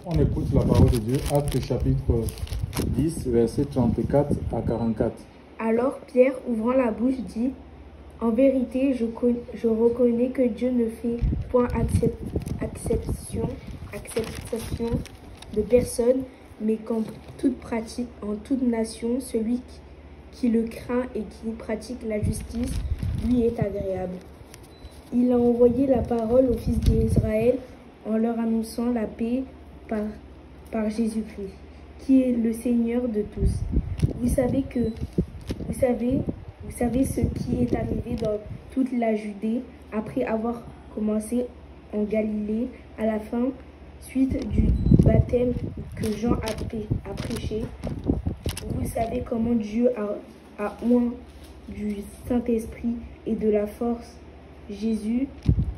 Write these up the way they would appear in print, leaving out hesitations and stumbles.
On écoute la parole de Dieu, Actes chapitre 10, versets 34 à 44. Alors Pierre, ouvrant la bouche, dit: En vérité, je reconnais que Dieu ne fait point acception de personne, mais qu'en toute pratique, en toute nation, celui qui le craint et qui pratique la justice, lui est agréable. Il a envoyé la parole aux fils d'Israël en leur annonçant la paix par Jésus-Christ, qui est le Seigneur de tous. Vous savez ce qui est arrivé dans toute la Judée après avoir commencé en Galilée à la fin, suite du baptême que Jean a prêché. Vous savez comment Dieu a oint du Saint-Esprit et de la force Jésus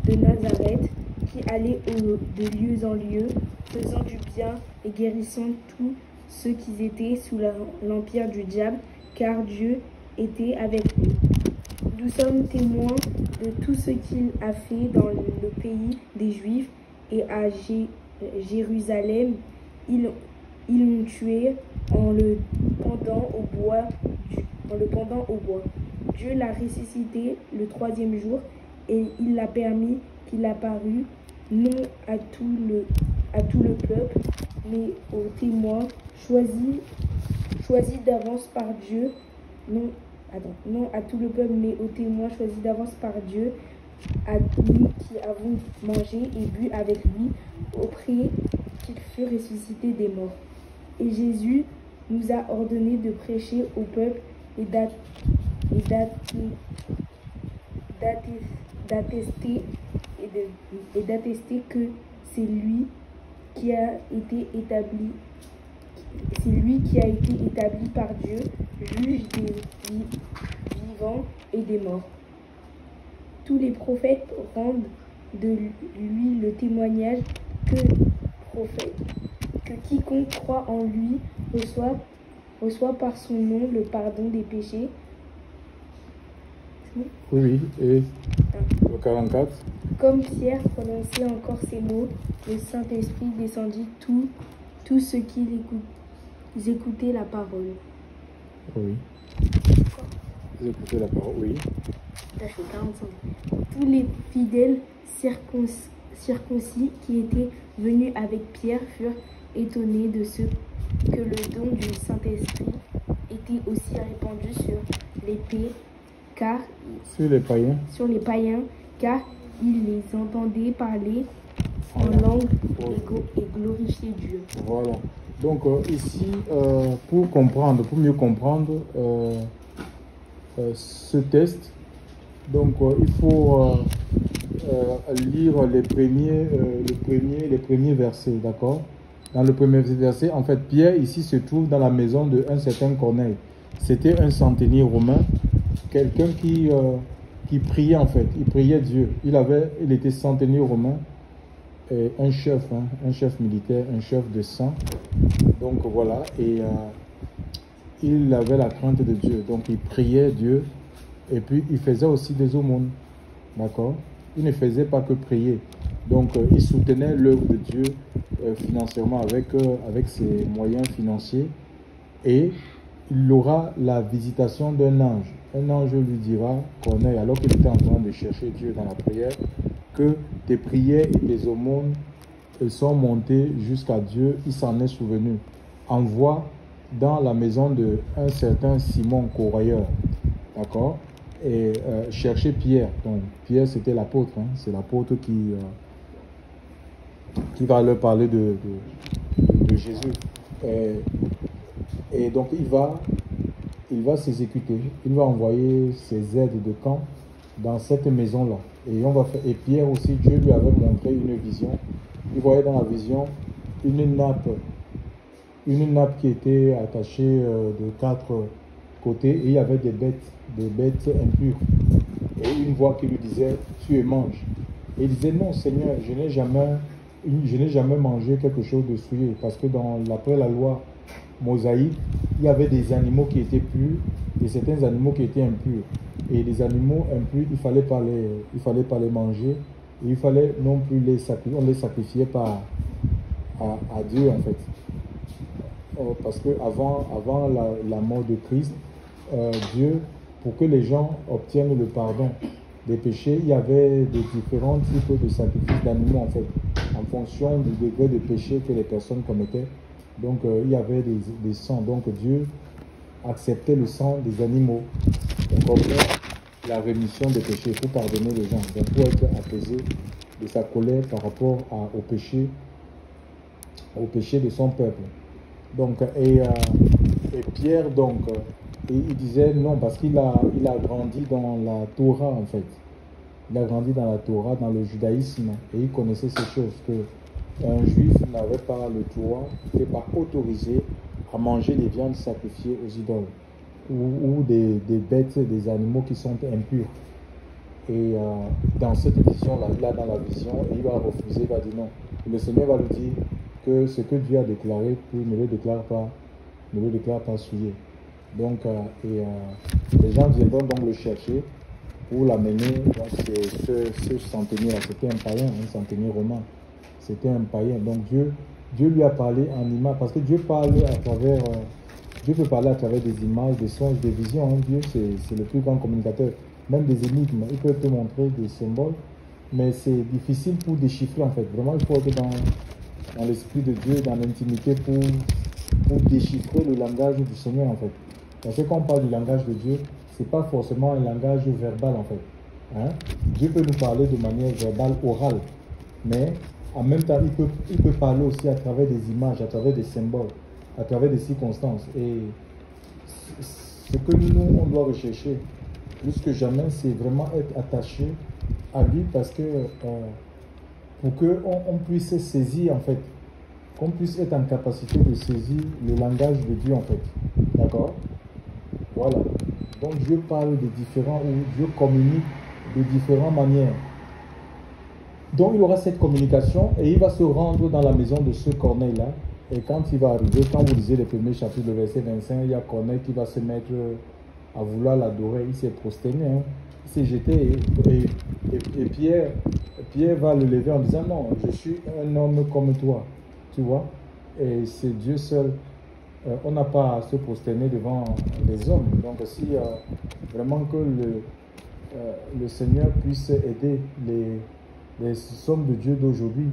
de Nazareth, qui allait de lieu en lieu, faisant du bien et guérissant tous ceux qui étaient sous l'empire du diable, car Dieu était avec lui. Nous sommes témoins de tout ce qu'il a fait dans le pays des Juifs et à Jérusalem. Ils l'ont tué en le pendant au bois. Dieu l'a ressuscité le troisième jour et il a permis qu'il apparût non à tout le peuple, mais aux témoins choisis d'avance par Dieu. Non à tout le peuple, mais aux témoins choisis d'avance par Dieu, à nous qui avons mangé et bu avec lui, auprès qu'il fut ressuscité des morts. Et Jésus nous a ordonné de prêcher au peuple et d'attester que c'est lui qui a été établi par Dieu, juge des vivants et des morts. Tous les prophètes rendent de lui le témoignage que quiconque croit en lui reçoit par son nom le pardon des péchés. Oui, et le 44. Comme Pierre prononçait encore ces mots, le Saint-Esprit descendit tous ceux qui écoutaient la parole. Oui. Vous écoutez la parole, oui. Là, je fais 45. Tous les fidèles circoncis qui étaient venus avec Pierre furent étonnés de ce que le don du Saint-Esprit était aussi répandu sur les païens, car ils les entendaient parler en langue et glorifier Dieu. Voilà. Donc ici, pour mieux comprendre ce test, donc il faut lire les premiers versets, d'accord? Dans le premier verset, en fait, Pierre ici se trouve dans la maison d'un certain Corneille. C'était un centenier romain, quelqu'un qui priait en fait, il priait Dieu. Il était centenier romain, et un chef militaire, un chef de sang. Donc voilà, et il avait la crainte de Dieu. Donc il priait Dieu, et puis il faisait aussi des aumônes, d'accord? Il ne faisait pas que prier. Donc il soutenait l'œuvre de Dieu financièrement avec ses moyens financiers, et il aura la visitation d'un ange. Un ange lui dira, Corneille, alors qu'il était en train de chercher Dieu dans la prière, que tes prières et tes aumônes sont montées jusqu'à Dieu, il s'en est souvenu. Envoie dans la maison d'un certain Simon Courayeur, d'accord, et chercher Pierre. Donc Pierre, c'était l'apôtre, c'est l'apôtre qui va leur parler de Jésus. Et donc il va s'exécuter, il va envoyer ses aides de camp dans cette maison-là. Et Pierre aussi, Dieu lui avait montré une vision. Il voyait dans la vision une nappe qui était attachée de 4 côtés, et il y avait des bêtes impures. Et une voix qui lui disait, tu es mange. Et il disait, non Seigneur, je n'ai jamais mangé quelque chose de souillé, parce que après la loi mosaïque, il y avait des animaux qui étaient purs et certains animaux qui étaient impurs. Et les animaux impurs, il fallait pas les manger, et il fallait non plus les sacrifier. On les sacrifiait à Dieu en fait. Parce que avant la mort de Christ, Dieu, pour que les gens obtiennent le pardon des péchés, il y avait des différents types de sacrifices d'animaux en fait, en fonction du degré de péché que les personnes commettaient. Donc il y avait des sangs. Donc Dieu acceptait le sang des animaux comme la rémission des péchés pour pardonner les gens, donc pour être apaisé de sa colère par rapport au péché de son peuple. Donc, et Pierre, donc, il disait non, parce qu'il a grandi dans la Torah, en fait. Il a grandi dans la Torah, dans le judaïsme, et il connaissait ces choses, que un juif n'avait pas le droit, n'était pas autorisé à manger des viandes sacrifiées aux idoles, ou des bêtes, des animaux qui sont impurs. Et dans cette vision-là, il a dans la vision, et il va refuser, il va dire non. Le Seigneur va lui dire que ce que Dieu a déclaré, ne le déclare pas souillé. Donc, les gens viendront donc le chercher pour l'amener. Donc, ce centenier-là, c'était un païen, un centenier romain. C'était un païen. Donc, Dieu lui a parlé en image, parce que Dieu parle à travers, Dieu peut parler à travers des images, des songes, des visions. Hein. Dieu, c'est le plus grand communicateur. Même des énigmes, il peut te montrer des symboles, mais c'est difficile pour déchiffrer en fait. Vraiment, il faut être dans l'esprit de Dieu, dans l'intimité pour déchiffrer le langage du Seigneur en fait. Parce que quand on parle du langage de Dieu, c'est pas forcément un langage verbal en fait. Hein? Dieu peut nous parler de manière verbale, orale, mais en même temps, il peut parler aussi à travers des images, à travers des symboles, à travers des circonstances. Et ce que nous, on doit rechercher, plus que jamais, c'est vraiment être attaché à lui parce que pour qu'on puisse saisir en fait, qu'on puisse être en capacité de saisir le langage de Dieu en fait. D'accord? Voilà. Donc Dieu parle de différents, ou Dieu communique de différentes manières. Donc il aura cette communication et il va se rendre dans la maison de ce Corneille-là. Et quand il va arriver, quand vous lisez les premiers chapitres, le verset 25, il y a Corneille qui va se mettre à vouloir l'adorer. Il s'est prosterné, hein. Il s'est jeté et Pierre va le lever en disant non, je suis un homme comme toi, tu vois. Et c'est Dieu seul. On n'a pas à se prosterner devant les hommes. Donc si vraiment que le Seigneur puisse aider les hommes de Dieu d'aujourd'hui,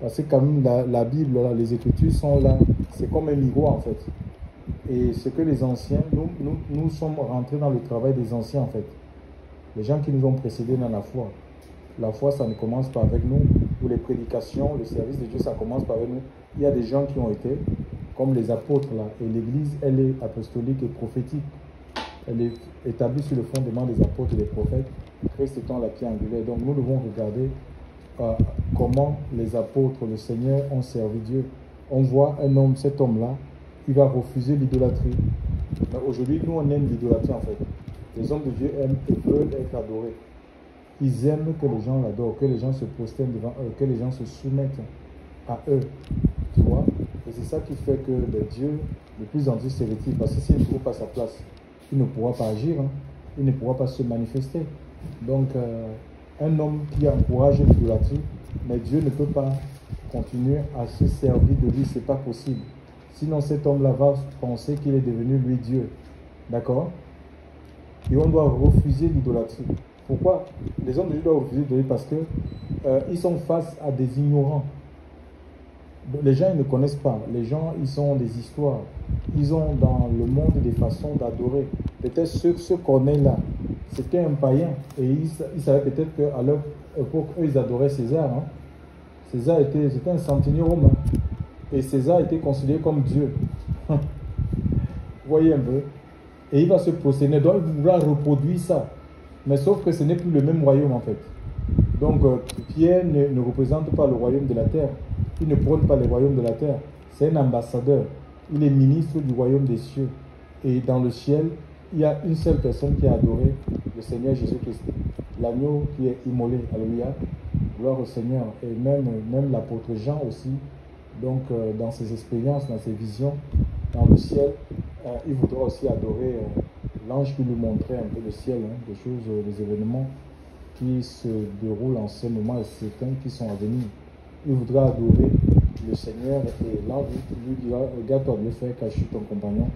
parce que quand même la Bible, là, les Écritures sont là, c'est comme un miroir en fait. Et ce que les anciens, nous sommes rentrés dans le travail des anciens en fait. Les gens qui nous ont précédés dans la foi. La foi, ça ne commence pas avec nous. Ou les prédications, le service de Dieu, ça commence pas avec nous. Il y a des gens qui ont été, comme les apôtres là. Et l'Église, elle est apostolique et prophétique. Elle est établie sur le fondement des apôtres et des prophètes. Christ étant la pierre angulaire. Donc nous devons regarder comment les apôtres, le Seigneur, ont servi Dieu. On voit un homme, cet homme-là, il va refuser l'idolâtrie. Mais aujourd'hui, nous, on aime l'idolâtrie en fait. Les hommes de Dieu aiment et veulent être adorés. Ils aiment que les gens l'adorent, que les gens se prosternent devant eux, que les gens se soumettent à eux. Tu vois? Et c'est ça qui fait que le Dieu, de plus en plus, se retire. Parce que s'il ne trouve pas sa place, il ne pourra pas agir. Hein. Il ne pourra pas se manifester. Donc, un homme qui encourage l'idolâtrie, mais Dieu ne peut pas continuer à se servir de lui. Ce n'est pas possible. Sinon, cet homme-là va penser qu'il est devenu lui Dieu. D'accord? Et on doit refuser l'idolâtrie. Pourquoi? Les hommes de Dieu doivent refuser l'idolâtrie parce que ils sont face à des ignorants. Les gens, ils ne connaissent pas. Les gens, ils ont des histoires. Ils ont dans le monde des façons d'adorer. Peut-être ce Corneille-là, c'était un païen. Et ils savaient peut-être qu'à leur époque, eux, ils adoraient César. Hein. César c'était un centenier romain. Et César était considéré comme Dieu. Vous voyez un peu? Et il va se prosterner. Donc, il voudra reproduire ça. Mais sauf que ce n'est plus le même royaume en fait. Donc, Pierre ne représente pas le royaume de la terre. Il ne prône pas le royaume de la terre. C'est un ambassadeur. Il est ministre du royaume des cieux. Et dans le ciel, il y a une seule personne qui a adoré le Seigneur Jésus-Christ. L'agneau qui est immolé. Alléluia. Gloire au Seigneur. Et même l'apôtre Jean aussi. Donc, dans ses expériences, dans ses visions, dans le ciel, il voudra aussi adorer l'ange qui lui montrait un peu le ciel, hein, des choses, des événements qui se déroulent en ce moment et certains qui sont à venir. Il voudra adorer le Seigneur est là, lui dira, regarde, toi, mieux faire cacher ton compagnon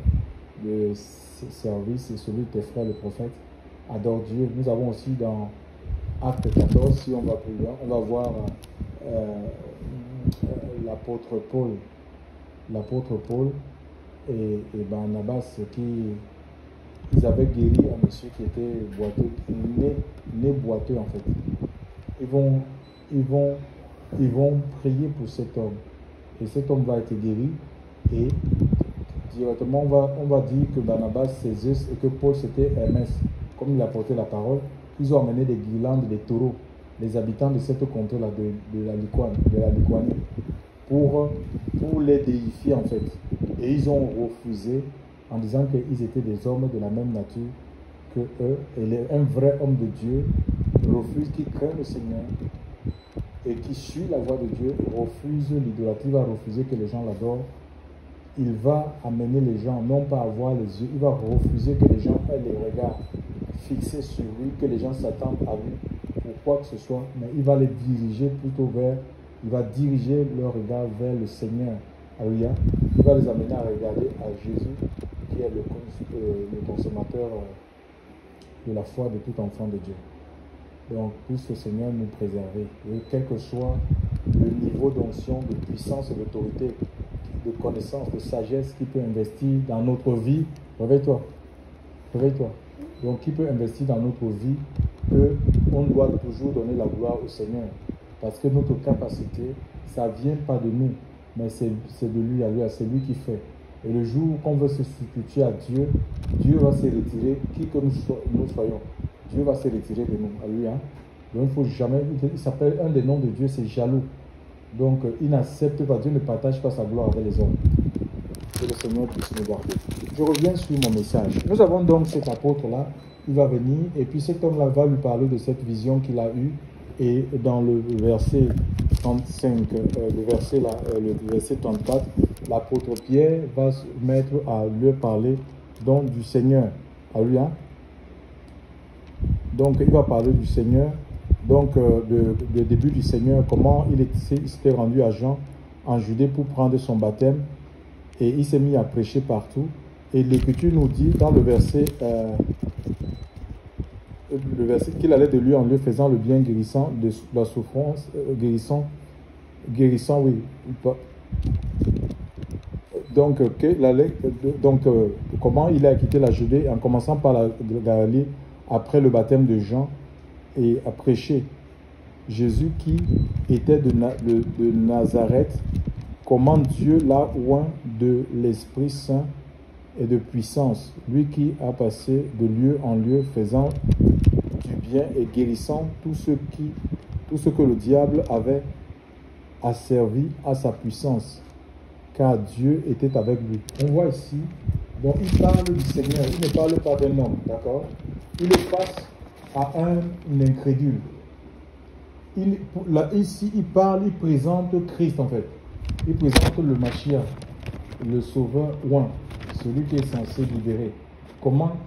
de service et celui de tes frères, le prophète. Adore Dieu. Nous avons aussi dans Acte 14, si on va plus loin, on va voir l'apôtre Paul. L'apôtre Paul et Barnabas ils avaient guéri un monsieur qui était boiteux, né boiteux en fait. Ils vont prier pour cet homme. Et cet homme va être guéri. Et directement, on va dire que Barnabas c'est Zeus et que Paul c'était Hermès. Comme il a porté la parole, ils ont amené des guirlandes, des taureaux, les habitants de cette contrée-là, de la Lituanie, pour les déifier en fait. Et ils ont refusé en disant qu'ils étaient des hommes de la même nature que eux. Et un vrai homme de Dieu refuse, qui craint le Seigneur et qui suit la voie de Dieu, refuse l'idolâtrie, va refuser que les gens l'adorent. Il va amener les gens, non pas à voir les yeux, il va refuser que les gens aient les regards fixés sur lui, que les gens s'attendent à lui pour quoi que ce soit, mais il va les diriger plutôt il va diriger leur regard vers le Seigneur. Alléluia. Il va les amener à regarder à Jésus, qui est le consommateur de la foi de tout enfant de Dieu. Donc, puisse le Seigneur nous préserver. Et quel que soit le niveau d'onction, de puissance et d'autorité, de connaissance, de sagesse qui peut investir dans notre vie, réveille-toi. Réveille-toi. Donc, qui peut investir dans notre vie, qu'on doit toujours donner la gloire au Seigneur. Parce que notre capacité, ça ne vient pas de nous, mais c'est de lui à lui, c'est lui qui fait. Et le jour qu'on veut se substituer à Dieu, Dieu va se retirer, qui que nous soyons. Dieu va se retirer de nous, à lui. Hein? Donc il ne faut jamais, il s'appelle, un des noms de Dieu, c'est jaloux. Donc il n'accepte pas, Dieu ne partage pas sa gloire avec les hommes. Que le Seigneur puisse nous garder. Je reviens sur mon message. Nous avons donc cet apôtre-là, il va venir, et puis cet homme-là va lui parler de cette vision qu'il a eue. Et dans le verset 35, le verset 34, l'apôtre Pierre va se mettre à lui parler donc du Seigneur. Alléluia. Donc il va parler du Seigneur, donc du début du Seigneur, comment il s'était rendu à Jean en Judée pour prendre son baptême, et il s'est mis à prêcher partout. Et l'Écriture nous dit dans le verset qu'il allait de lieu en lieu faisant le bien, guérissant de la souffrance, guérissant, oui. Donc, comment il a quitté la Judée en commençant par la Galilée après le baptême de Jean et a prêché Jésus qui était de Nazareth, comment Dieu l'a oint de l'Esprit Saint et de puissance, lui qui a passé de lieu en lieu faisant du bien et guérissant tout ce que le diable avait asservi à sa puissance, car Dieu était avec lui. On voit ici, donc il parle du Seigneur, il ne parle pas d'un homme, d'accord? Il est face à un incrédule. Ici, il présente Christ en fait. Il présente le Mashiach, le Sauveur oint, celui qui est censé libérer. Comment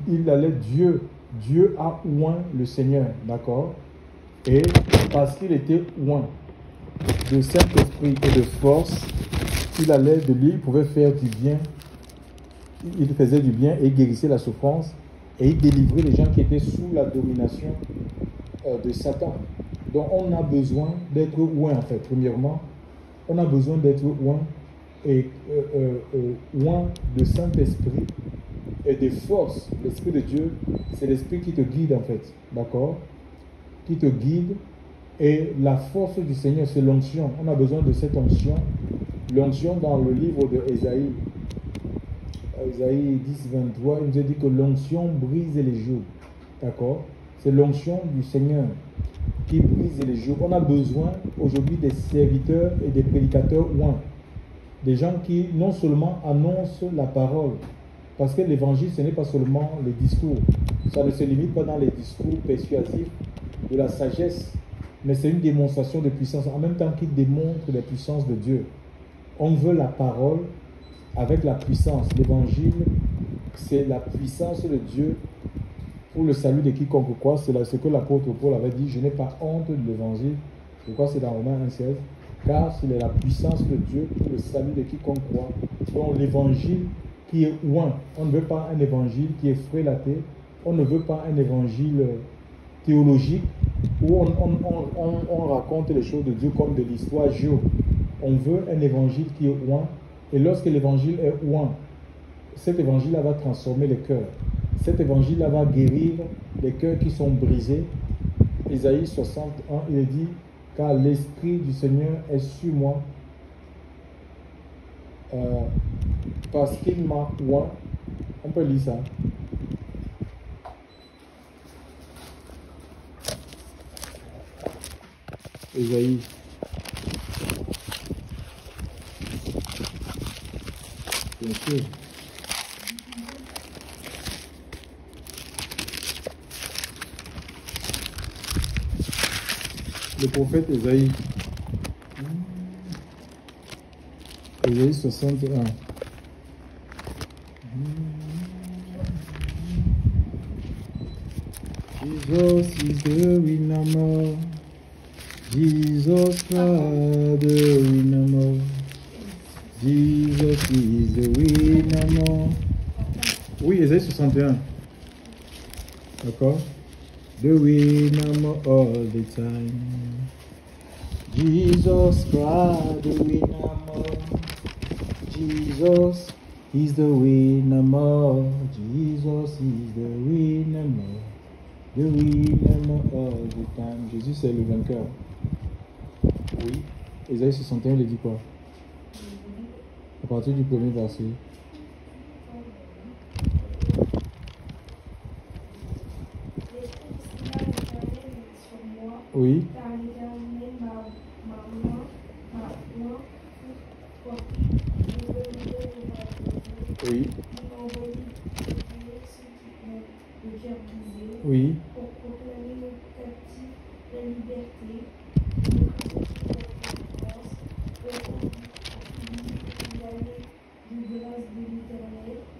il allait, Dieu a oint le Seigneur, d'accord? Et parce qu'il était oint de Saint-Esprit et de force, il allait de lui, il pouvait faire du bien, il faisait du bien et guérissait la souffrance et il délivrait les gens qui étaient sous la domination de Satan. Donc on a besoin d'être oint en fait. Premièrement, on a besoin d'être oint et oint de Saint-Esprit et de force. L'Esprit de Dieu, c'est l'Esprit qui te guide en fait, d'accord? Qui te guide. Et la force du Seigneur, c'est l'onction. On a besoin de cette onction. L'onction dans le livre de Ésaïe 10, 23, il nous a dit que l'onction brise les jours. D'accord? C'est l'onction du Seigneur qui brise les jours. On a besoin aujourd'hui des serviteurs et des prédicateurs oints. Des gens qui non seulement annoncent la parole, parce que l'évangile, ce n'est pas seulement les discours. Ça ne se limite pas dans les discours persuasifs de la sagesse, mais c'est une démonstration de puissance, en même temps qu'il démontre la puissance de Dieu. On veut la parole avec la puissance. L'évangile, c'est la puissance de Dieu pour le salut de quiconque croit. C'est ce que l'apôtre Paul avait dit, je n'ai pas honte de l'évangile. Je crois que c'est dans Romains 1,16. car c'est la puissance de Dieu pour le salut de quiconque croit. Donc l'évangile qui est oint, on ne veut pas un évangile qui est frélaté, on ne veut pas un évangile théologique où on raconte les choses de Dieu comme de l'histoire géo. On veut un évangile qui est oint, et lorsque l'évangile est oint, cet évangile-là va transformer les cœurs. Cet évangile-là va guérir les cœurs qui sont brisés. Ésaïe 61, il dit, car l'Esprit du Seigneur est sur moi, parce qu'il m'a oint. On peut lire ça. Ésaïe. Bien sûr. Le prophète Ésaïe. Ésaïe 61. Jesus is the winner. Jesus Christ the winner. Jesus is the winner. Oui, Ésaïe 61. D'accord? The winner all the time. Jesus Christ the winner. Jesus is the winner. Jesus is the winner. The winner all the time. Jésus c'est le vainqueur. Oui. Ésaïe 61, il dit quoi? À partir du premier verset. Oui. Oui. Oui. Pour proclamer aux captifs la liberté,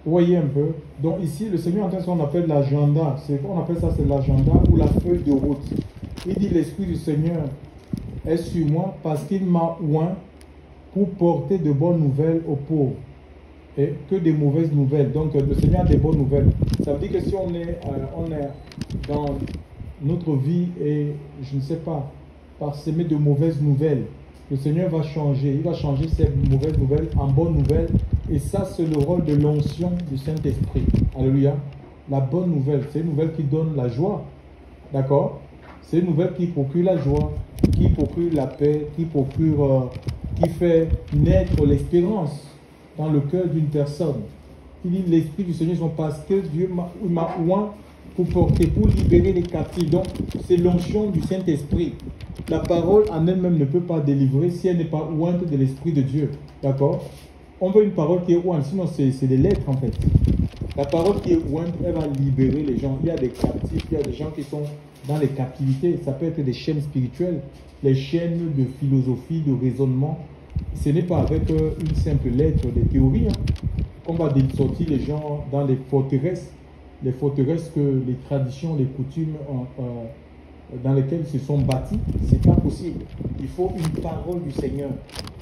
vous voyez un peu. Donc ici, le Seigneur entend ce qu'on appelle l'agenda. C'est qu'on appelle ça, c'est l'agenda ou la feuille de route. Il dit, l'Esprit du Seigneur est sur moi parce qu'il m'a oint pour porter de bonnes nouvelles aux pauvres. Et que des mauvaises nouvelles. Donc le Seigneur a des bonnes nouvelles. Ça veut dire que si on est dans notre vie et, je ne sais pas, parsemé de mauvaises nouvelles, le Seigneur va changer. Il va changer ces mauvaises nouvelles en bonnes nouvelles. Et ça, c'est le rôle de l'onction du Saint-Esprit. Alléluia. La bonne nouvelle, c'est une nouvelle qui donne la joie. D'accord? C'est une nouvelle qui procure la joie, qui procure la paix, qui fait naître l'espérance dans le cœur d'une personne. Il dit, l'Esprit du Seigneur, parce que Dieu m'a oint pour porter, pour libérer les captifs. Donc, c'est l'onction du Saint-Esprit. La parole en elle-même ne peut pas délivrer si elle n'est pas ointe de l'Esprit de Dieu. D'accord? On veut une parole qui est ointe, sinon c'est des lettres en fait. La parole qui est ointe, elle va libérer les gens. Il y a des captifs, il y a des gens qui sont dans les captivités. Ça peut être des chaînes spirituelles, les chaînes de philosophie, de raisonnement. Ce n'est pas avec une simple lettre de théorie qu'on va sortir les gens dans les forteresses que les traditions, les coutumes dans lesquelles ils se sont bâtis. C'est pas possible. Il faut une parole du Seigneur,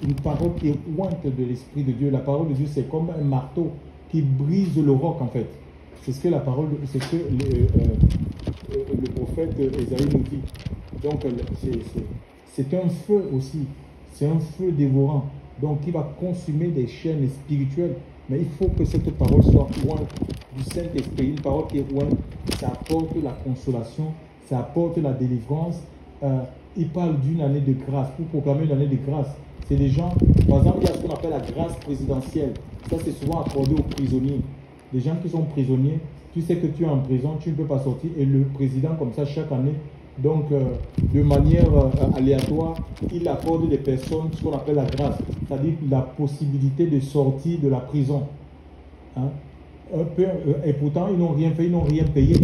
une parole qui est ointe de l'Esprit de Dieu. La parole de Dieu, c'est comme un marteau qui brise le roc en fait. C'est ce que la parole, c'est ce que le prophète Ésaïe nous dit. Donc c'est un feu aussi. C'est un feu dévorant, donc qui va consumer des chaînes spirituelles. Mais il faut que cette parole soit ointe du Saint-Esprit. Une parole qui est ointe, ça apporte la consolation, ça apporte la délivrance. Il parle d'une année de grâce, pour proclamer une année de grâce. C'est des gens, par exemple, il y a ce qu'on appelle la grâce présidentielle. Ça, c'est souvent accordé aux prisonniers. Les gens qui sont prisonniers, tu sais que tu es en prison, tu ne peux pas sortir. Et le président, comme ça, chaque année, donc, de manière aléatoire, il accorde des personnes ce qu'on appelle la grâce, c'est-à-dire la possibilité de sortir de la prison. Hein? Et pourtant, ils n'ont rien fait, ils n'ont rien payé.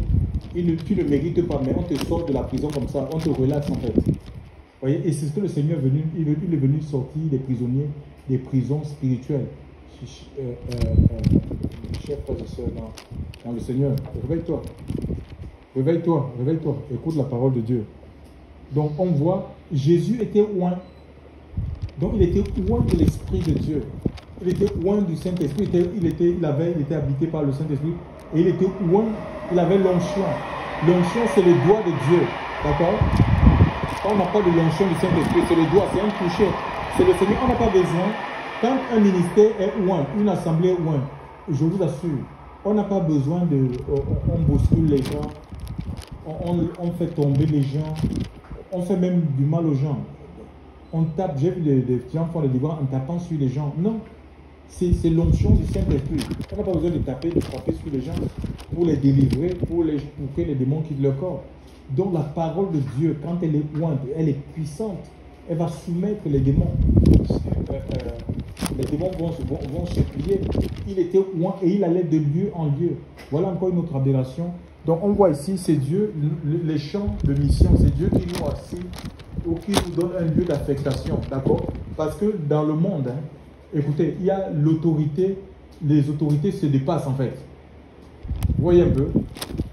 Tu ne mérites pas, mais on te sort de la prison comme ça, on te relaxe en fait. Voyez? Et c'est ce que le Seigneur est venu, il est venu sortir des prisonniers des prisons spirituelles. Chers frères et sœurs dans le Seigneur, réveille-toi. Réveille-toi, réveille-toi, écoute la parole de Dieu. Donc on voit, Jésus était oint. Donc il était loin de l'Esprit de Dieu. Il était loin du Saint-Esprit. Il était habité par le Saint-Esprit. Et il était loin, il avait l'onction. L'onction, c'est le doigt de Dieu. D'accord? Quand on n'a pas de l'onction du Saint-Esprit, c'est le doigt, c'est un toucher. C'est le Seigneur. On n'a pas besoin. Quand un ministère est loin, une assemblée est loin, je vous assure, on n'a pas besoin de... On bouscule les gens, on fait tomber les gens, on fait même du mal aux gens. On tape, j'ai vu des gens font des délivrances en tapant sur les gens. Non, c'est l'onction du Saint-Esprit. On n'a pas besoin de taper, de frapper sur les gens pour les délivrer, pour que les démons quittent leur corps. Donc la parole de Dieu, quand elle est pointe, elle est puissante, elle va soumettre les démons. Les démons vont se plier. Il était loin et il allait de lieu en lieu. Voilà encore une autre aberration. Donc on voit ici, c'est Dieu, les champs de mission, c'est Dieu qui nous assigne ou qui nous donne un lieu d'affectation. D'accord? Parce que dans le monde, hein, écoutez, il y a l'autorité, les autorités se dépassent en fait. Vous voyez un peu?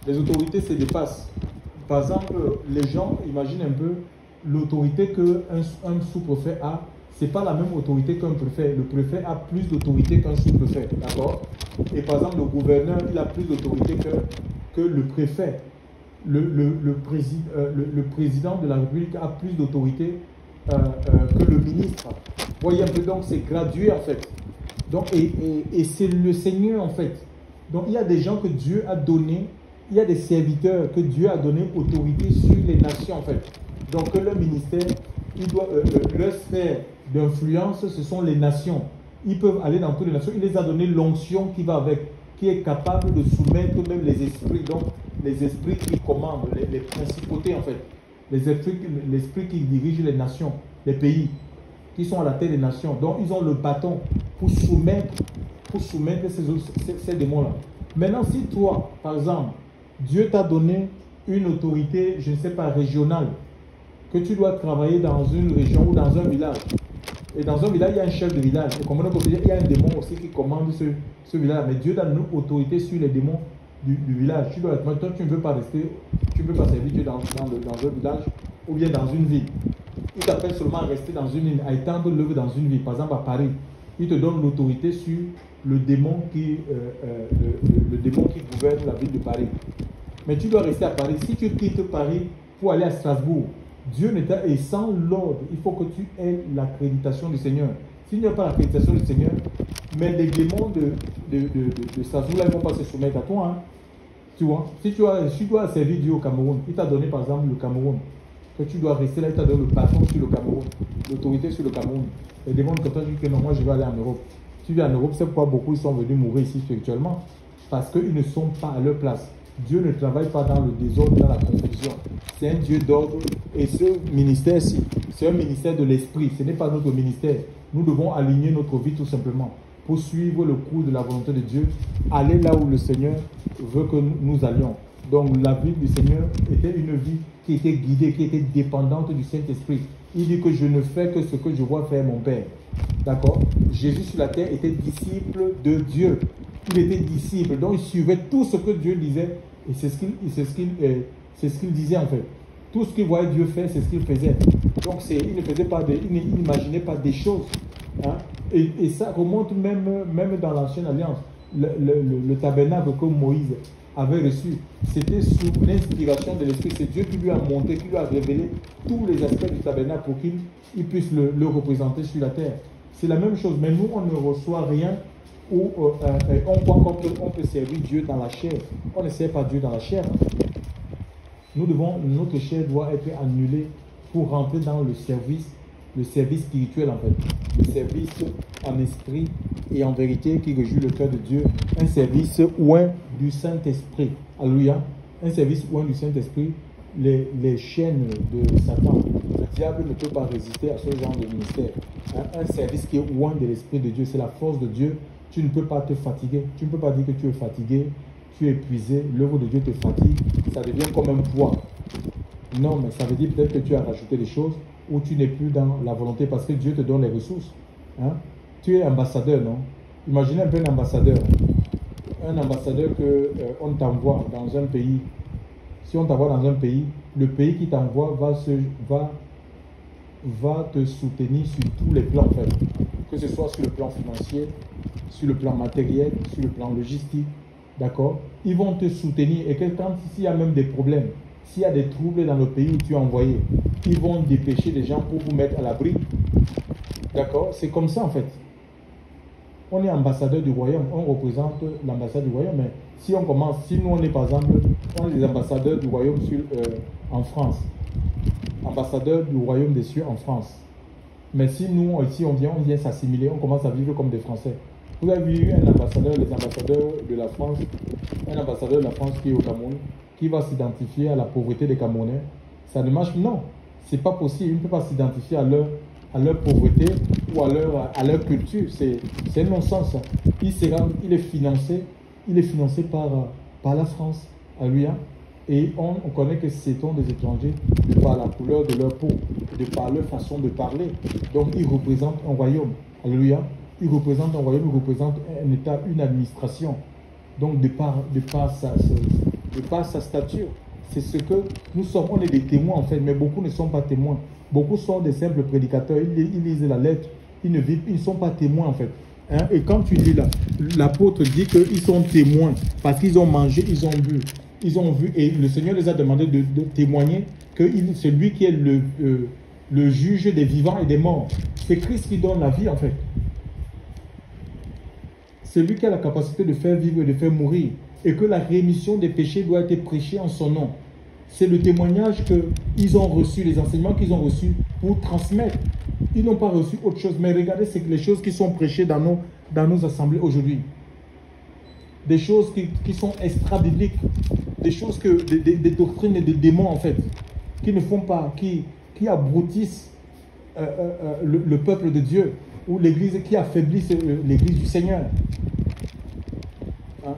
Les autorités se dépassent. Par exemple, les gens imaginent un peu l'autorité qu'un sous-préfet a. Ce n'est pas la même autorité qu'un préfet. Le préfet a plus d'autorité qu'un sous-préfet. D'accord? Et par exemple, le gouverneur, il a plus d'autorité que le préfet. Le président de la République a plus d'autorité que le ministre. Vous voyez un peu, donc c'est gradué en fait. Donc, et c'est le Seigneur en fait. Donc il y a des gens que Dieu a donné, il y a des serviteurs que Dieu a donné autorité sur les nations en fait. Donc leur ministère, leur sphère d'influence, ce sont les nations. Ils peuvent aller dans toutes les nations. Il les a donné l'onction qui va avec, qui est capable de soumettre même les esprits. Donc les esprits qui commandent, les principautés en fait. L'esprit qui dirige les nations, les pays, qui sont à la tête des nations. Donc ils ont le bâton pour soumettre ces démons-là. Maintenant, si toi, par exemple, Dieu t'a donné une autorité, je ne sais pas, régionale, que tu dois travailler dans une région ou dans un village. Et dans un village, il y a un chef de village. Et comme on peut dire, il y a un démon aussi qui commande ce village. Mais Dieu donne une autorité sur les démons du village. Toi, tu ne veux pas rester, tu ne veux pas servir Dieu dans un village ou bien dans une ville. Il t'appelle seulement à rester dans une ville, à étendre l'œuvre dans une ville. Par exemple, à Paris, il te donne l'autorité sur le démon qui gouverne la ville de Paris. Mais tu dois rester à Paris. Si tu quittes Paris pour aller à Strasbourg, Dieu n'est pas, et sans l'ordre, il faut que tu aies l'accréditation du Seigneur. S'il n'y a pas l'accréditation du Seigneur, mais les démons de Strasbourg, là, ils ne vont pas se soumettre à toi. Hein. Tu vois, si tu dois servir Dieu au Cameroun, il t'a donné par exemple le Cameroun, que tu dois rester là, il t'a donné le patron sur le Cameroun, l'autorité sur le Cameroun. Les démons de Cameroun disent que non, moi je vais aller en Europe. Si tu viens en Europe, c'est pourquoi beaucoup ils sont venus mourir ici spirituellement. Parce qu'ils ne sont pas à leur place. Dieu ne travaille pas dans le désordre, dans la confusion. C'est un Dieu d'ordre. Et ce ministère-ci, c'est un ministère de l'esprit. Ce n'est pas notre ministère. Nous devons aligner notre vie tout simplement pour suivre le cours de la volonté de Dieu, aller là où le Seigneur veut que nous allions. Donc la vie du Seigneur était une vie qui était guidée, qui était dépendante du Saint-Esprit. Il dit que je ne fais que ce que je vois faire mon Père. D'accord? Jésus sur la terre était disciple de Dieu. Il était disciple, donc il suivait tout ce que Dieu disait, et c'est ce qu'il disait en fait. Tout ce qu'il voyait Dieu faire, c'est ce qu'il faisait. Donc il n'imaginait pas des choses. Hein? Et ça remonte même dans l'Ancienne Alliance. Le tabernacle que Moïse avait reçu, c'était sous l'inspiration de l'Esprit. C'est Dieu qui lui a montré, qui lui a révélé tous les aspects du tabernacle pour qu'il puisse le représenter sur la terre. C'est la même chose, mais nous, on ne reçoit rien où on croit qu'on peut servir Dieu dans la chair. On ne sert pas Dieu dans la chair. Notre chair doit être annulée pour rentrer dans le service spirituel en fait. Le service en esprit et en vérité qui réjouit le cœur de Dieu. Un service oint du Saint-Esprit. Alléluia. Un service oint du Saint-Esprit. Les chaînes de Satan. Le diable ne peut pas résister à ce genre de ministère. Un service qui est oint de l'Esprit de Dieu. C'est la force de Dieu. Tu ne peux pas te fatiguer. Tu ne peux pas dire que tu es fatigué, tu es épuisé, l'œuvre de Dieu te fatigue. Ça devient comme un poids. Non, mais ça veut dire peut-être que tu as rajouté des choses ou tu n'es plus dans la volonté parce que Dieu te donne les ressources. Hein? Tu es ambassadeur, non? Imaginez un peu un ambassadeur. Un ambassadeur qu'on t'envoie dans un pays. Si on t'envoie dans un pays, le pays qui t'envoie va te soutenir sur tous les plans, en fait. Que ce soit sur le plan financier, sur le plan matériel, sur le plan logistique, d'accord? Ils vont te soutenir. Et quand s'il y a même des problèmes, s'il y a des troubles dans le pays où tu es envoyé, ils vont dépêcher des gens pour vous mettre à l'abri. D'accord? C'est comme ça, en fait. On est ambassadeur du royaume, on représente l'ambassade du royaume, mais si on commence, si nous on est par exemple, on est les ambassadeurs du royaume en France, ambassadeurs du royaume des cieux en France. Mais si nous, ici, on vient s'assimiler, on commence à vivre comme des Français. Vous avez vu un ambassadeur, les ambassadeurs de la France, un ambassadeur de la France qui est au Cameroun, qui va s'identifier à la pauvreté des Camerounais. Ça ne marche, non. C'est pas possible, il ne peut pas s'identifier à leur pauvreté ou à leur culture. C'est un non-sens. Il est financé par la France, à lui. Et on connaît que ce sont des étrangers de par la couleur de leur peau, de par leur façon de parler. Donc ils représentent un royaume. Alléluia. Ils représentent un royaume, ils représentent un État, une administration. Donc de par sa stature. C'est ce que nous sommes, on est des témoins en fait, mais beaucoup ne sont pas témoins. Beaucoup sont des simples prédicateurs, ils lisent la lettre, ils ne sont pas témoins en fait. Hein? Et quand tu lis là, l'apôtre dit qu'ils sont témoins parce qu'ils ont mangé, ils ont vu, et le Seigneur les a demandé de témoigner que c'est lui qui est le juge des vivants et des morts. C'est Christ qui donne la vie en fait. C'est lui qui a la capacité de faire vivre et de faire mourir. Et que la rémission des péchés doit être prêchée en son nom. C'est le témoignage qu'ils ont reçu, les enseignements qu'ils ont reçus pour transmettre. Ils n'ont pas reçu autre chose. Mais regardez, c'est les choses qui sont prêchées dans nos assemblées aujourd'hui. Des choses qui sont extra-bibliques. Des choses des doctrines et des démons en fait. Qui ne font pas, qui abrutissent le peuple de Dieu. Ou l'église, qui affaiblissent l'église du Seigneur. Hein?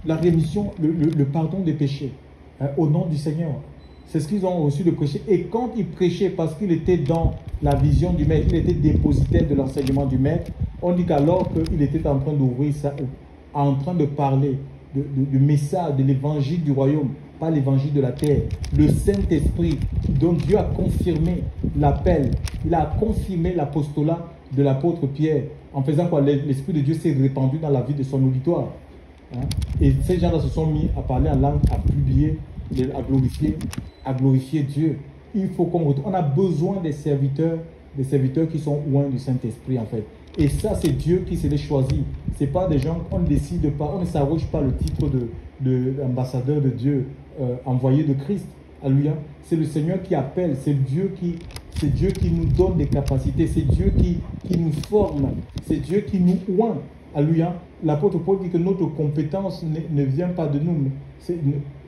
La rémission, le pardon des péchés, hein, au nom du Seigneur. C'est ce qu'ils ont reçu de prêcher. Et quand ils prêchaient, parce qu'il était dans la vision du Maître, il était dépositaire de l'enseignement du Maître, on dit qu'alors qu'il était en train d'ouvrir ça, en train de parler du message, de l'évangile du royaume, pas l'évangile de la terre, le Saint-Esprit, dont Dieu a confirmé l'appel, il a confirmé l'apostolat de l'apôtre Pierre, en faisant quoi? L'Esprit de Dieu s'est répandu dans la vie de son auditoire. Hein? Et ces gens-là se sont mis à parler en langue, à publier, à glorifier Dieu. Il faut qu'on retourne. On a besoin des serviteurs qui sont loin du Saint-Esprit en fait. Et ça, c'est Dieu qui se les choisit. Ce n'est pas des gens, on ne décide pas, on ne s'arroge pas le titre d'ambassadeur de Dieu, envoyé de Christ. Alléluia. C'est le Seigneur qui appelle, c'est Dieu qui nous donne des capacités, c'est Dieu qui nous forme, c'est Dieu qui nous oint. Alléluia. L'apôtre Paul dit que notre compétence ne vient pas de nous.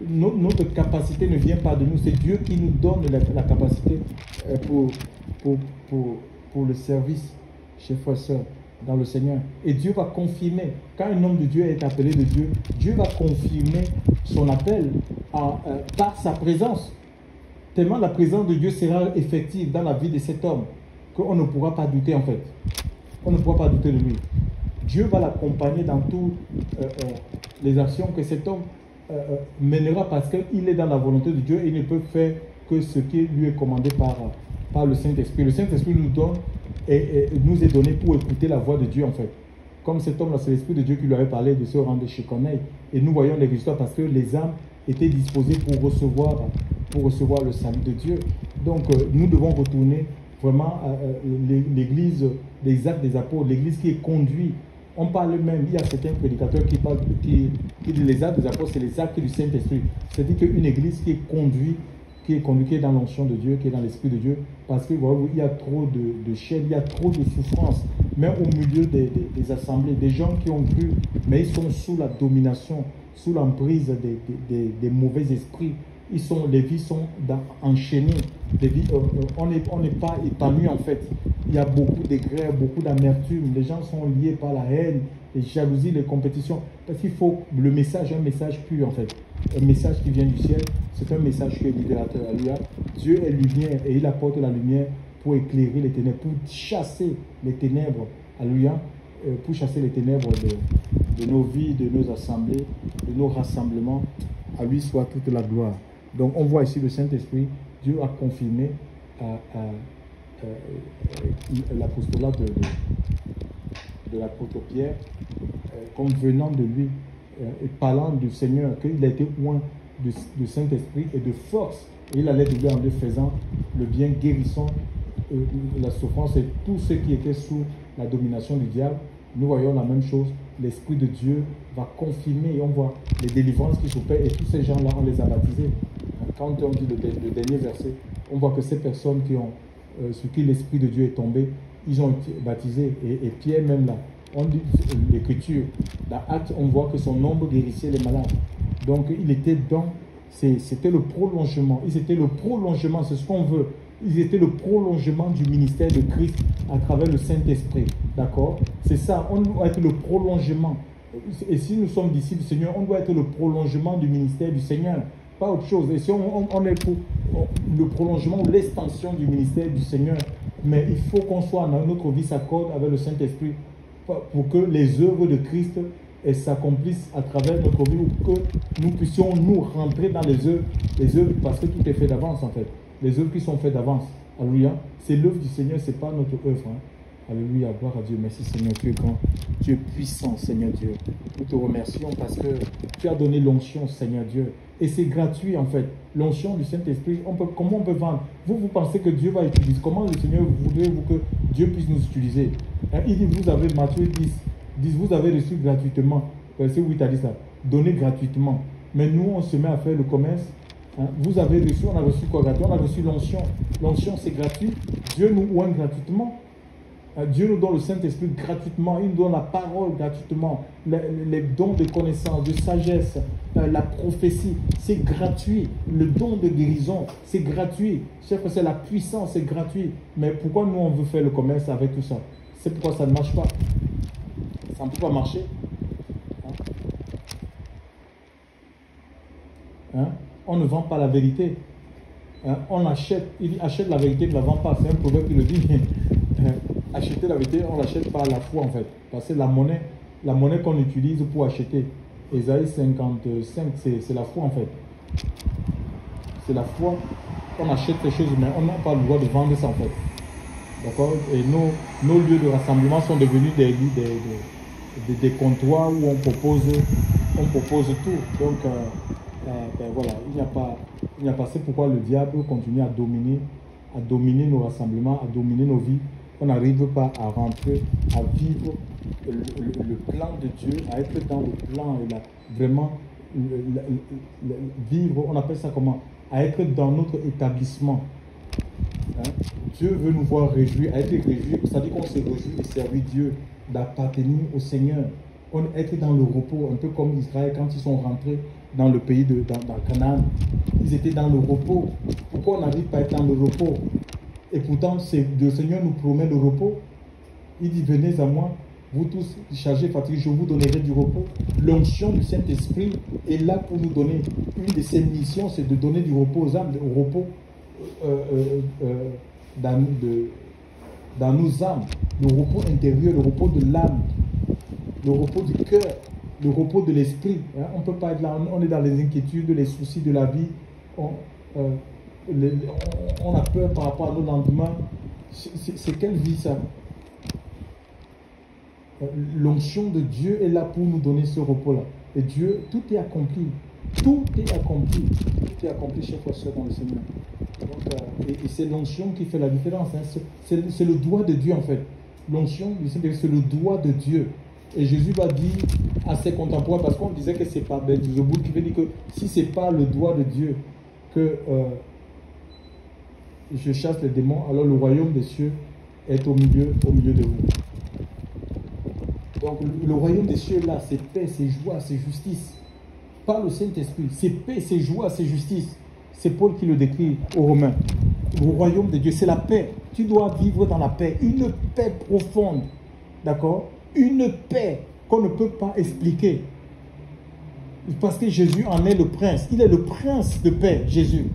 Notre capacité ne vient pas de nous. C'est Dieu qui nous donne la capacité pour le service, chers frères et sœurs, dans le Seigneur. Et Dieu va confirmer. Quand un homme de Dieu est appelé de Dieu, Dieu va confirmer son appel par sa présence. Tellement la présence de Dieu sera effective dans la vie de cet homme qu'on ne pourra pas douter en fait. On ne pourra pas douter de lui. Dieu va l'accompagner dans toutes les actions que cet homme mènera parce qu'il est dans la volonté de Dieu et il ne peut faire que ce qui lui est commandé par le Saint-Esprit. Le Saint-Esprit nous donne et nous est donné pour écouter la voix de Dieu en fait. Comme cet homme-là, c'est l'Esprit de Dieu qui lui avait parlé de se rendre chez Corneille. Et nous voyons les résultats parce que les âmes étaient disposées pour recevoir le salut de Dieu. Donc nous devons retourner vraiment à l'église des actes des apôtres, l'église qui est conduite. On parle même, il y a certains prédicateurs qui disent les actes des apôtres, c'est les actes du Saint-Esprit. C'est-à-dire qu'une église qui est conduite, qui est dans l'onction de Dieu, qui est dans l'Esprit de Dieu, parce que voilà, il y a trop de chaînes, il y a trop de souffrances, même au milieu des assemblées, des gens qui ont cru, mais ils sont sous la domination, sous l'emprise des mauvais esprits. Les vies sont enchaînées, on n'est pas épanoui en fait. Il y a beaucoup de grèves, beaucoup d'amertume, les gens sont liés par la haine, les jalousies, les compétitions. Parce qu'il faut un message pur en fait. Un message qui vient du ciel, c'est un message qui est libérateur. Alléluia. Dieu est lumière et il apporte la lumière pour éclairer les ténèbres, pour chasser les ténèbres. Alléluia. Pour chasser les ténèbres de nos vies, de nos assemblées, de nos rassemblements. À lui soit toute la gloire. Donc on voit ici le Saint-Esprit, Dieu a confirmé l'apostolat de l'apôtre Pierre, comme venant de lui, et parlant du Seigneur, qu'il a été oint du Saint-Esprit et de force. Et il allait de lui en lui faisant le bien, guérissant la souffrance et tous ceux qui étaient sous la domination du diable. Nous voyons la même chose. L'Esprit de Dieu va confirmer et on voit les délivrances qui s'opèrent et tous ces gens-là, on les a baptisés. Quand on dit le dernier verset, on voit que ces personnes qui ont, sur qui l'Esprit de Dieu est tombé, ils ont été baptisés. Et Pierre même là, on dit l'Écriture, dans Actes, on voit que son nombre guérissait les malades. Donc il était dans, c'était le prolongement. Ils étaient le prolongement, c'est ce qu'on veut. Ils étaient le prolongement du ministère de Christ à travers le Saint-Esprit. D'accord? C'est ça, on doit être le prolongement. Et si nous sommes disciples du Seigneur, on doit être le prolongement du ministère du Seigneur. Pas autre chose. Et si on est pour le prolongement ou l'extension du ministère du Seigneur, mais il faut qu'on soit dans notre vie s'accorde avec le Saint-Esprit pour que les œuvres de Christ s'accomplissent à travers notre vie, ou que nous puissions nous rentrer dans les œuvres, parce que tout est fait d'avance en fait. Les œuvres qui sont faites d'avance. Alléluia. C'est l'œuvre du Seigneur, ce n'est pas notre œuvre. Hein. Alléluia, gloire à Dieu. Merci Seigneur, tu es grand, tu es puissant Seigneur Dieu. Nous te remercions parce que tu as donné l'onction Seigneur Dieu. Et c'est gratuit en fait. L'onction du Saint-Esprit, comment on peut vendre? Vous pensez que Dieu va utiliser? Comment le Seigneur voudrait-vous que Dieu puisse nous utiliser? Hein, il dit, vous avez, Matthieu 10, vous avez reçu gratuitement. Verset 8 a dit ça. Donné gratuitement. Mais nous, on se met à faire le commerce. Hein, vous avez reçu, on a reçu quoi gratuit? On a reçu l'onction. L'onction, c'est gratuit. Dieu nous oint gratuitement. Dieu nous donne le Saint-Esprit gratuitement. Il nous donne la parole gratuitement. Les dons de connaissance, de sagesse, la prophétie, c'est gratuit. Le don de guérison, c'est gratuit. C'est la puissance, c'est gratuit. Mais pourquoi nous, on veut faire le commerce avec tout ça? C'est pourquoi ça ne marche pas. Ça ne peut pas marcher. Hein? On ne vend pas la vérité. Hein? On achète. Il dit achète la vérité, ne la vend pas. C'est un proverbe qui le dit. Acheter la vérité, on l'achète par la foi en fait. Parce que la monnaie qu'on utilise pour acheter, Ésaïe 55, c'est la foi en fait. C'est la foi. On achète ces choses, mais on n'a pas le droit de vendre ça en fait. D'accord? Et nos lieux de rassemblement sont devenus des comptoirs où on propose tout. Donc, voilà, il n'y a pas. C'est pourquoi le diable continue à dominer nos rassemblements, à dominer nos vies. On n'arrive pas à rentrer, à vivre le plan de Dieu, à être dans le plan, vraiment vivre, on appelle ça comment? À être dans notre établissement. Hein? Dieu veut nous voir réjouir, à être réjouir, c'est-à-dire qu'on se réjouit de servir Dieu, d'appartenir au Seigneur, être dans le repos, un peu comme Israël quand ils sont rentrés dans le pays dans Canaan. Ils étaient dans le repos. Pourquoi on n'arrive pas à être dans le repos? Et pourtant, le Seigneur nous promet le repos. Il dit, venez à moi, vous tous chargés, fatigués, je vous donnerai du repos. L'onction du Saint-Esprit est là pour nous donner. Une de ses missions, c'est de donner du repos aux âmes, au repos dans nos âmes, le repos intérieur, le repos de l'âme, le repos du cœur, le repos de l'esprit. Hein? On ne peut pas être là, on est dans les inquiétudes, les soucis de la vie. On a peur par rapport à nos lendemains. C'est quelle vie ça? L'onction de Dieu est là pour nous donner ce repos-là. Et Dieu, tout est accompli. Tout est accompli. Tout est accompli, chers frères et sœurs, dans le Seigneur. Donc, et c'est l'onction qui fait la différence. Hein. C'est le doigt de Dieu, en fait. L'onction, c'est le doigt de Dieu. Et Jésus va dire à ses contemporains, parce qu'on disait que c'est pas Belzébuth, qui veut dire que si c'est pas le doigt de Dieu que je chasse les démons, alors le royaume des cieux est au milieu de vous. Donc le royaume des cieux là, c'est paix, c'est joie, c'est justice. Par le Saint-Esprit, c'est paix, c'est joie, c'est justice. C'est Paul qui le décrit aux Romains. Le royaume de Dieu, c'est la paix. Tu dois vivre dans la paix, une paix profonde. D'accord? Une paix qu'on ne peut pas expliquer. Parce que Jésus en est le prince. Il est le prince de paix, Jésus.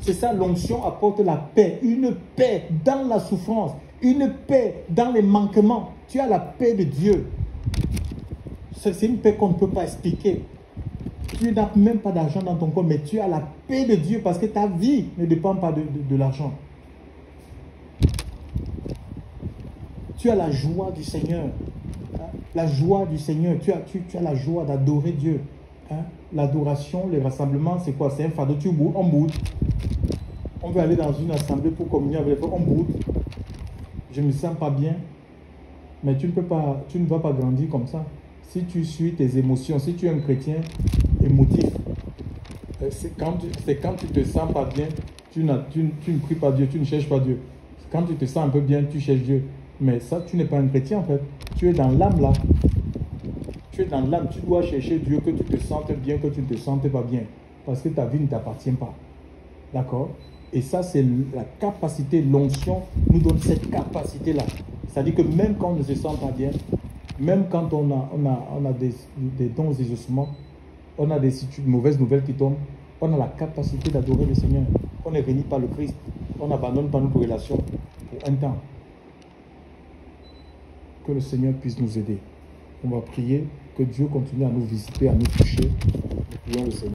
C'est ça, l'onction apporte la paix. Une paix dans la souffrance. Une paix dans les manquements. Tu as la paix de Dieu. C'est une paix qu'on ne peut pas expliquer. Tu n'as même pas d'argent dans ton compte, mais tu as la paix de Dieu parce que ta vie ne dépend pas de l'argent. tu as la joie du Seigneur. Hein? La joie du Seigneur. Tu as la joie d'adorer Dieu. Hein? L'adoration, les rassemblements, c'est quoi? C'est un fardeau. On boude. On veut aller dans une assemblée pour communier avec les frères. On boude. Je ne me sens pas bien. Mais tu ne vas pas grandir comme ça. Si tu suis tes émotions, si tu es un chrétien émotif, c'est quand tu te sens pas bien, tu ne pries pas Dieu, tu ne cherches pas Dieu. Quand tu te sens un peu bien, tu cherches Dieu. Mais ça, tu n'es pas un chrétien en fait. Tu es dans l'âme là. Tu es dans l'âme. Tu dois chercher Dieu, que tu te sentes bien, que tu ne te sentes pas bien. Parce que ta vie ne t'appartient pas. D'accord? Et ça, c'est la capacité, l'onction nous donne cette capacité-là. C'est-à-dire que même quand on ne se sent pas bien, même quand on a des dons et ossements, on a des mauvaises nouvelles qui tombent, on a la capacité d'adorer le Seigneur. On est réuni par le Christ. On n'abandonne pas notre relation pour un temps. Que le Seigneur puisse nous aider. On va prier que Dieu continue à nous visiter, à nous toucher. Nous prions le Seigneur.